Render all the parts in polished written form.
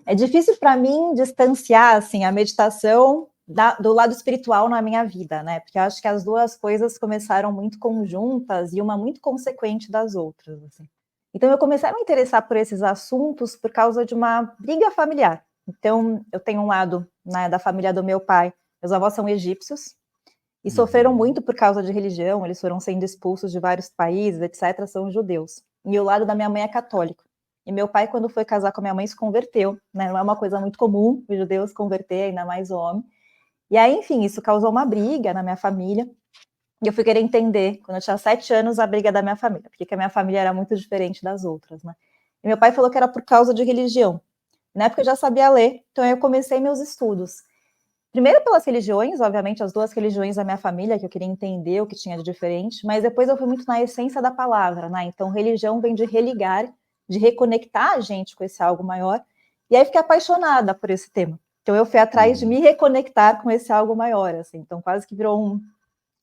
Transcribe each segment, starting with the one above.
É difícil para mim distanciar assim, a meditação do lado espiritual na minha vida, né? Porque eu acho que as duas coisas começaram muito conjuntas e uma muito consequente das outras. Assim. Então eu comecei a me interessar por esses assuntos por causa de uma briga familiar. Então eu tenho um lado, né, da família do meu pai, meus avós são egípcios e sofreram muito por causa de religião, eles foram sendo expulsos de vários países, etc., são judeus. E o lado da minha mãe é católico. E meu pai, quando foi casar com a minha mãe, se converteu, né? Não é uma coisa muito comum os judeus converter, ainda mais o homem. E aí, enfim, isso causou uma briga na minha família. E eu fui querer entender, quando eu tinha 7 anos, a briga da minha família, porque a minha família era muito diferente das outras, né? E meu pai falou que era por causa de religião. Na época eu já sabia ler, então eu comecei meus estudos. Primeiro pelas religiões, obviamente, as duas religiões da minha família, que eu queria entender o que tinha de diferente, mas depois eu fui muito na essência da palavra, né? Então, religião vem de religar, de reconectar a gente com esse algo maior, e aí fiquei apaixonada por esse tema. Então, eu fui atrás de me reconectar com esse algo maior, assim. Então, quase que virou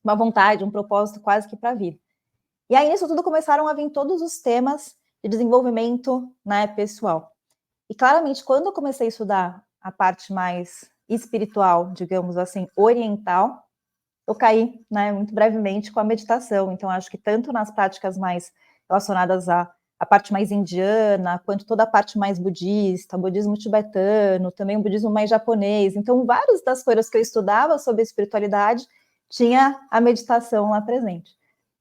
uma vontade, um propósito quase que para a vida. E aí, nisso tudo, começaram a vir todos os temas de desenvolvimento, né, pessoal. E, claramente, quando eu comecei a estudar a parte mais espiritual, digamos assim, oriental, eu caí, né, muito brevemente com a meditação. Então, acho que tanto nas práticas mais relacionadas à parte mais indiana, quanto toda a parte mais budista, budismo tibetano, também o budismo mais japonês. Então, várias das coisas que eu estudava sobre espiritualidade tinha a meditação lá presente.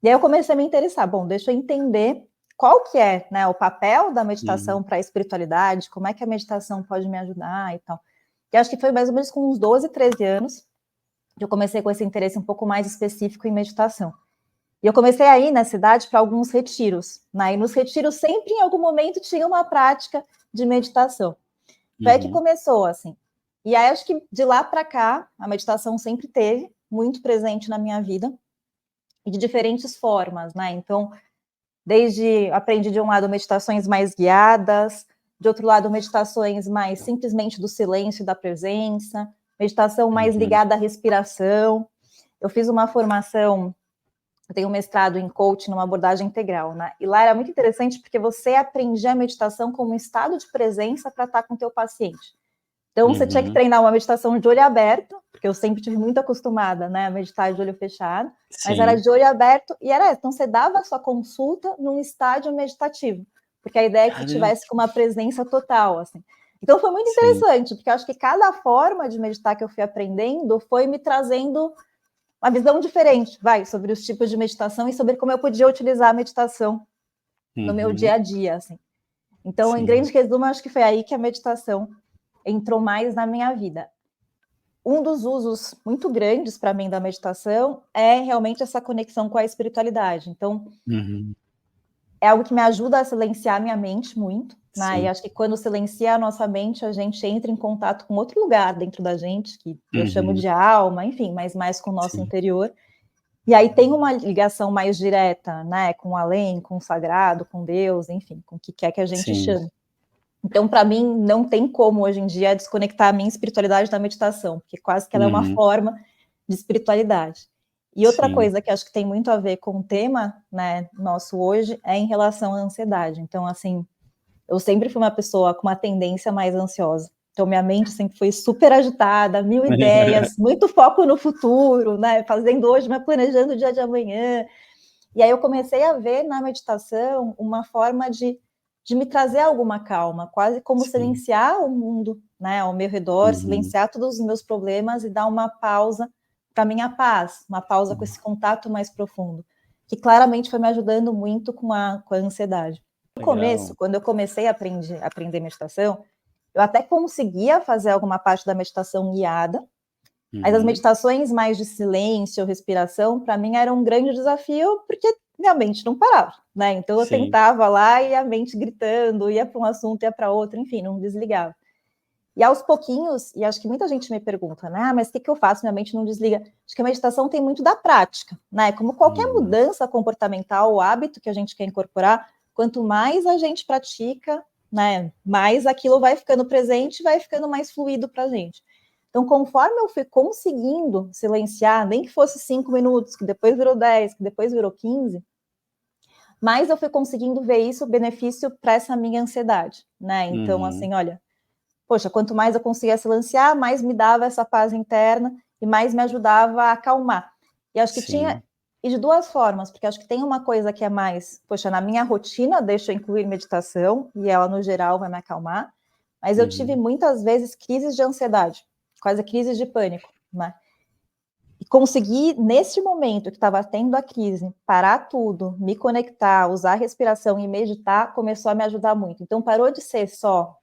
E aí eu comecei a me interessar. Bom, deixa eu entender qual que é, né, o papel da meditação para a espiritualidade, como é que a meditação pode me ajudar e tal. E acho que foi mais ou menos com uns 12, 13 anos que eu comecei com esse interesse um pouco mais específico em meditação. E eu comecei a ir na cidade para alguns retiros, né? E nos retiros sempre, em algum momento, tinha uma prática de meditação. Foi aí que começou, assim. E aí, acho que de lá para cá, a meditação sempre teve muito presente na minha vida, e de diferentes formas, né? Então, aprendi de um lado meditações mais guiadas, de outro lado meditações mais simplesmente do silêncio e da presença, meditação mais ligada à respiração. Eu fiz uma formação, eu tenho um mestrado em coaching numa abordagem integral, né? E lá era muito interessante porque você aprendia a meditação como um estado de presença para estar com o teu paciente. Então, você tinha que treinar uma meditação de olho aberto, porque eu sempre tive muito acostumada, né, a meditar de olho fechado, mas era de olho aberto, e então você dava a sua consulta num estágio meditativo, porque a ideia é que tivesse uma presença total, assim. Então, foi muito interessante, porque eu acho que cada forma de meditar que eu fui aprendendo foi me trazendo uma visão diferente, sobre os tipos de meditação e sobre como eu podia utilizar a meditação no meu dia a dia, assim. Então, em grande resumo, acho que foi aí que a meditação entrou mais na minha vida. Um dos usos muito grandes para mim da meditação é realmente essa conexão com a espiritualidade. Então, é algo que me ajuda a silenciar a minha mente muito, né? E acho que quando silencia a nossa mente, a gente entra em contato com outro lugar dentro da gente, que eu chamo de alma, enfim, mas mais com o nosso interior. E aí tem uma ligação mais direta, né? Com o além, com o sagrado, com Deus, enfim, com o que quer que a gente chame. Então, para mim, não tem como, hoje em dia, desconectar a minha espiritualidade da meditação, porque quase que ela é uma forma de espiritualidade. E outra coisa que acho que tem muito a ver com o tema, né, nosso hoje, é em relação à ansiedade. Então, assim, eu sempre fui uma pessoa com uma tendência mais ansiosa. Então, minha mente sempre foi super agitada, mil ideias, muito foco no futuro, né, fazendo hoje, mas planejando o dia de amanhã. E aí eu comecei a ver na meditação uma forma de me trazer alguma calma, quase como silenciar o mundo, né, ao meu redor, silenciar todos os meus problemas e dar uma pausa para minha paz, uma pausa com esse contato mais profundo, que claramente foi me ajudando muito com a ansiedade. No começo, quando eu comecei a aprender meditação, eu até conseguia fazer alguma parte da meditação guiada, mas as meditações mais de silêncio, respiração, para mim era um grande desafio, porque minha mente não parava, né? Então eu tentava lá e a mente gritando, ia para um assunto, ia para outro, enfim, não desligava. E aos pouquinhos, e acho que muita gente me pergunta, né? Mas o que eu faço? Minha mente não desliga. Acho que a meditação tem muito da prática, né? Como qualquer mudança comportamental, o hábito que a gente quer incorporar, quanto mais a gente pratica, né? Mais aquilo vai ficando presente, vai ficando mais fluido para a gente. Então, conforme eu fui conseguindo silenciar, nem que fosse 5 minutos, que depois virou 10, que depois virou 15, mais eu fui conseguindo ver isso, benefício para essa minha ansiedade, né? Então, assim, olha, poxa, quanto mais eu conseguia silenciar, mais me dava essa paz interna e mais me ajudava a acalmar. E acho que tinha, e de duas formas, porque acho que tem uma coisa que é mais, poxa, na minha rotina deixa eu incluir meditação, e ela no geral vai me acalmar, mas eu tive muitas vezes crises de ansiedade, quase crises de pânico, né? E conseguir, nesse momento que estava tendo a crise, parar tudo, me conectar, usar a respiração e meditar, começou a me ajudar muito. Então parou de ser só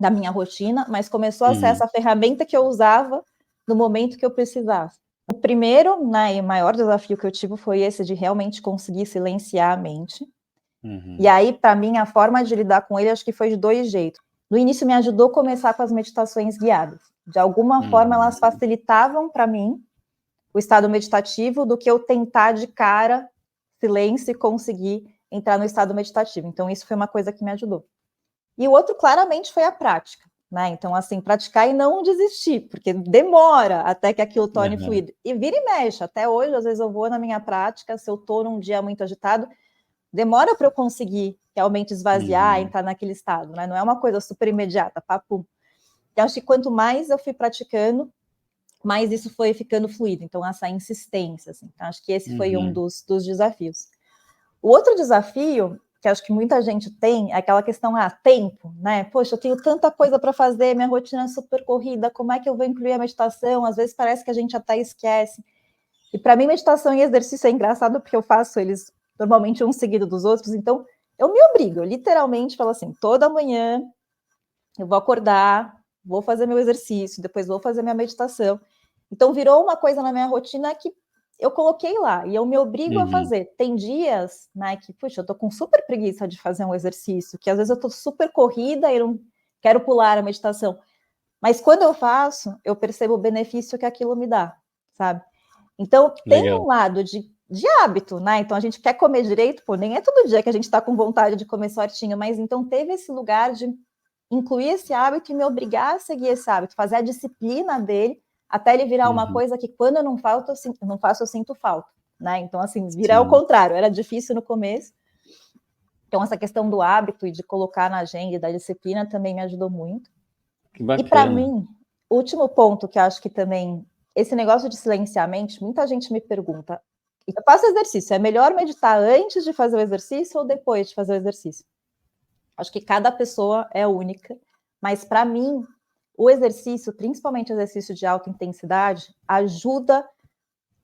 da minha rotina, mas começou a ser essa ferramenta que eu usava no momento que eu precisava. O primeiro, né, e o maior desafio que eu tive foi esse de realmente conseguir silenciar a mente. E aí, para mim, a forma de lidar com ele, acho que foi de dois jeitos. No início, me ajudou a começar com as meditações guiadas. De alguma forma, elas facilitavam para mim o estado meditativo do que eu tentar de cara, silêncio, e conseguir entrar no estado meditativo. Então, isso foi uma coisa que me ajudou. E o outro, claramente, foi a prática, né? Então, assim, praticar e não desistir, porque demora até que aquilo torne fluido. E vira e mexe. Até hoje, às vezes, eu vou na minha prática, se eu estou num dia muito agitado, demora para eu conseguir realmente esvaziar, entrar naquele estado, né? Não é uma coisa super imediata, papo. Eu acho que quanto mais eu fui praticando, mais isso foi ficando fluido. Então, essa insistência, assim. Então, acho que esse foi um dos desafios. O outro desafio, que acho que muita gente tem, é aquela questão, tempo, né? Poxa, eu tenho tanta coisa para fazer, minha rotina é super corrida, como é que eu vou incluir a meditação? Às vezes parece que a gente até esquece. E para mim, meditação e exercício é engraçado, porque eu faço eles normalmente um seguido dos outros, então eu me obrigo, eu literalmente falo assim, toda manhã eu vou acordar, vou fazer meu exercício, depois vou fazer minha meditação. Então virou uma coisa na minha rotina que eu coloquei lá e eu me obrigo a fazer. Tem dias, né, que, puxa, eu tô com super preguiça de fazer um exercício, que às vezes eu tô super corrida e não quero pular a meditação. Mas quando eu faço, eu percebo o benefício que aquilo me dá, sabe? Então, tem um lado de hábito, né? Então, a gente quer comer direito, pô, nem é todo dia que a gente está com vontade de comer certinho, mas então teve esse lugar de incluir esse hábito e me obrigar a seguir esse hábito, fazer a disciplina dele, até ele virar uma coisa que quando eu não faço, eu sinto falta, né? Então, assim, virar o contrário, era difícil no começo. Então, essa questão do hábito e de colocar na agenda e da disciplina também me ajudou muito. Que bacana. E para mim, o último ponto que eu acho que também, esse negócio de silenciar a mente, muita gente me pergunta, eu faço exercício, é melhor meditar antes de fazer o exercício ou depois de fazer o exercício? Acho que cada pessoa é única, mas para mim, o exercício, principalmente o exercício de alta intensidade, ajuda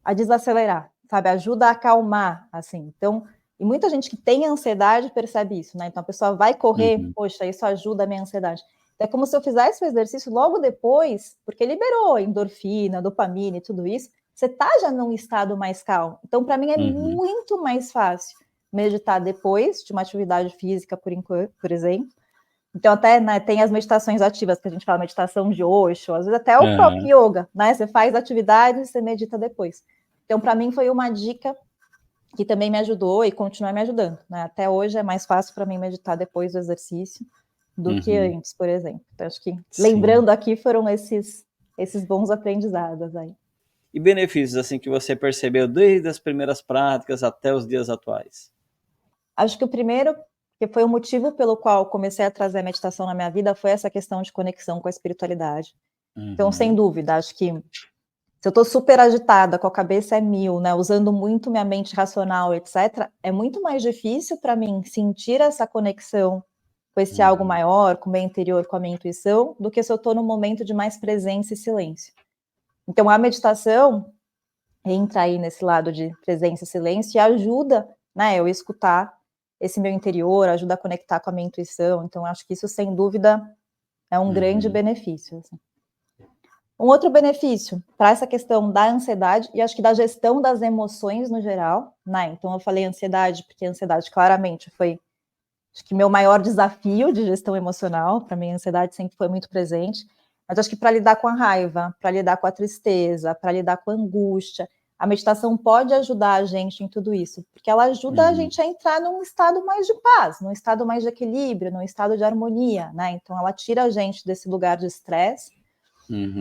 a desacelerar, sabe? Ajuda a acalmar, assim. Então, e muita gente que tem ansiedade percebe isso, né? Então a pessoa vai correr, poxa, isso ajuda a minha ansiedade. É como se eu fizesse o exercício logo depois, porque liberou endorfina, dopamina e tudo isso, você tá já num estado mais calmo. Então, para mim, é muito mais fácil meditar depois de uma atividade física, por exemplo. Então, até, né, tem as meditações ativas, que a gente fala meditação de Osho, às vezes até o próprio yoga, né? Você faz atividade e você medita depois. Então, para mim, foi uma dica que também me ajudou e continua me ajudando, né? Até hoje é mais fácil para mim meditar depois do exercício do que antes, por exemplo. Então, acho que, lembrando aqui, foram esses bons aprendizados aí. E benefícios, assim, que você percebeu desde as primeiras práticas até os dias atuais? Acho que o primeiro, que foi o motivo pelo qual comecei a trazer a meditação na minha vida, foi essa questão de conexão com a espiritualidade. Então, sem dúvida, acho que se eu estou super agitada, com a cabeça é mil, né, usando muito minha mente racional, etc., é muito mais difícil para mim sentir essa conexão com esse algo maior, com o meu interior, com a minha intuição, do que se eu estou num momento de mais presença e silêncio. Então, a meditação entra aí nesse lado de presença e silêncio e ajuda, né, eu escutar esse meu interior, ajuda a conectar com a minha intuição. Então, acho que isso, sem dúvida, é um grande benefício, assim. Um outro benefício para essa questão da ansiedade e acho que da gestão das emoções no geral, né? Então eu falei ansiedade porque a ansiedade claramente foi, acho que meu maior desafio de gestão emocional. Para mim a ansiedade sempre foi muito presente, mas acho que para lidar com a raiva, para lidar com a tristeza, para lidar com a angústia, a meditação pode ajudar a gente em tudo isso, porque ela ajuda a gente a entrar num estado mais de paz, num estado mais de equilíbrio, num estado de harmonia, né? Então ela tira a gente desse lugar de estresse,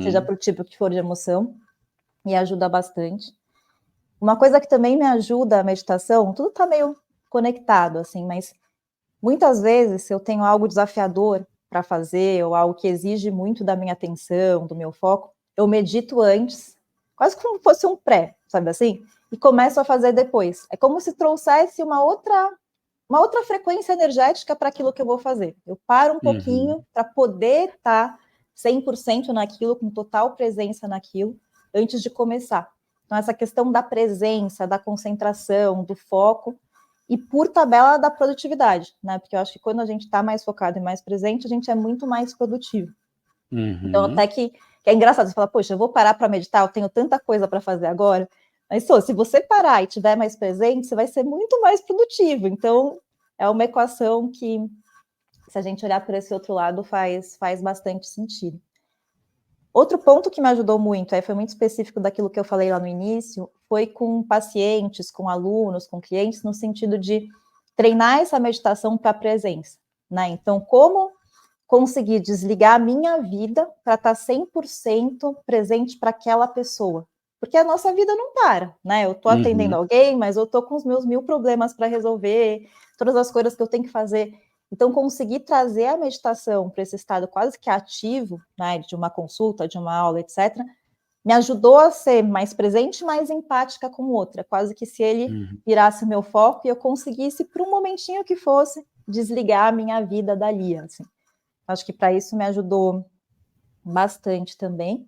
seja para o tipo que for de emoção, e ajuda bastante. Uma coisa que também me ajuda a meditação, tudo está meio conectado, assim, mas muitas vezes, se eu tenho algo desafiador, para fazer, ou algo que exige muito da minha atenção, do meu foco, eu medito antes, quase como se fosse um pré, sabe assim? E começo a fazer depois. É como se trouxesse uma outra frequência energética para aquilo que eu vou fazer. Eu paro um pouquinho para poder estar 100% naquilo, com total presença naquilo, antes de começar. Então, essa questão da presença, da concentração, do foco, e por tabela da produtividade, né? Porque eu acho que quando a gente está mais focado e mais presente, a gente é muito mais produtivo. Então, até que é engraçado, você fala, poxa, eu vou parar para meditar, eu tenho tanta coisa para fazer agora. Mas, se você parar e estiver mais presente, você vai ser muito mais produtivo. Então, é uma equação que, se a gente olhar por esse outro lado, faz bastante sentido. Outro ponto que me ajudou muito, aí foi muito específico daquilo que eu falei lá no início, foi com pacientes, com alunos, com clientes, no sentido de treinar essa meditação para a presença, né? Então, como conseguir desligar a minha vida para estar 100% presente para aquela pessoa? Porque a nossa vida não para, né? Eu estou atendendo alguém, mas eu estou com os meus 1000 problemas para resolver, todas as coisas que eu tenho que fazer. Então, conseguir trazer a meditação para esse estado quase que ativo, né, de uma consulta, de uma aula, etc., me ajudou a ser mais presente, mais empática com o outro. É quase que se ele virasse o meu foco e eu conseguisse, por um momentinho que fosse, desligar a minha vida dali, assim. Acho que para isso me ajudou bastante também.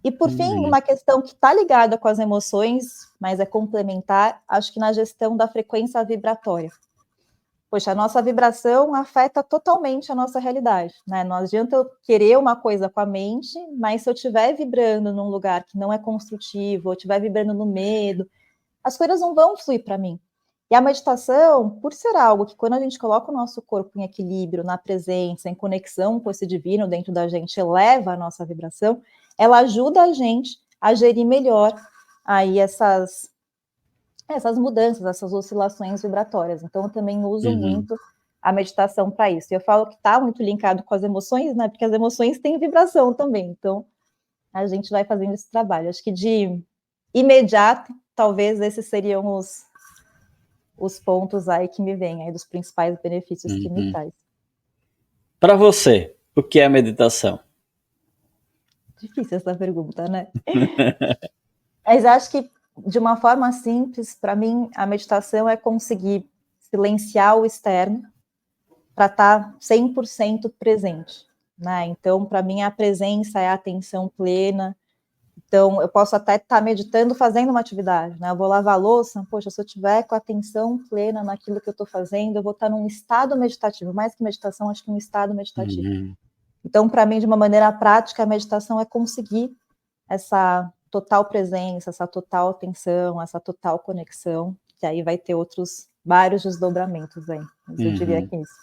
E, por fim, uma questão que está ligada com as emoções, mas é complementar, acho que na gestão da frequência vibratória. Poxa, a nossa vibração afeta totalmente a nossa realidade, né? Não adianta eu querer uma coisa com a mente, mas se eu estiver vibrando num lugar que não é construtivo, ou estiver vibrando no medo, as coisas não vão fluir para mim. E a meditação, por ser algo que quando a gente coloca o nosso corpo em equilíbrio, na presença, em conexão com esse divino dentro da gente, eleva a nossa vibração, ela ajuda a gente a gerir melhor aí essas mudanças, essas oscilações vibratórias. Então, eu também uso muito a meditação para isso. E eu falo que está muito linkado com as emoções, né? Porque as emoções têm vibração também. Então, a gente vai fazendo esse trabalho. Acho que de imediato, talvez esses seriam os pontos aí que me vêm, aí dos principais benefícios que me traz. Para você, o que é a meditação? Difícil essa pergunta, né? Mas acho que, de uma forma simples, para mim, a meditação é conseguir silenciar o externo para estar 100% presente, né? Então, para mim, a presença é a atenção plena. Então, eu posso até estar meditando fazendo uma atividade, né? Eu vou lavar a louça, poxa, se eu tiver com a atenção plena naquilo que eu estou fazendo, eu vou estar num estado meditativo. Mais que meditação, acho que um estado meditativo. Então, para mim, de uma maneira prática, a meditação é conseguir essa total presença, essa total atenção, essa total conexão, que aí vai ter vários desdobramentos aí. Mas eu diria que é isso.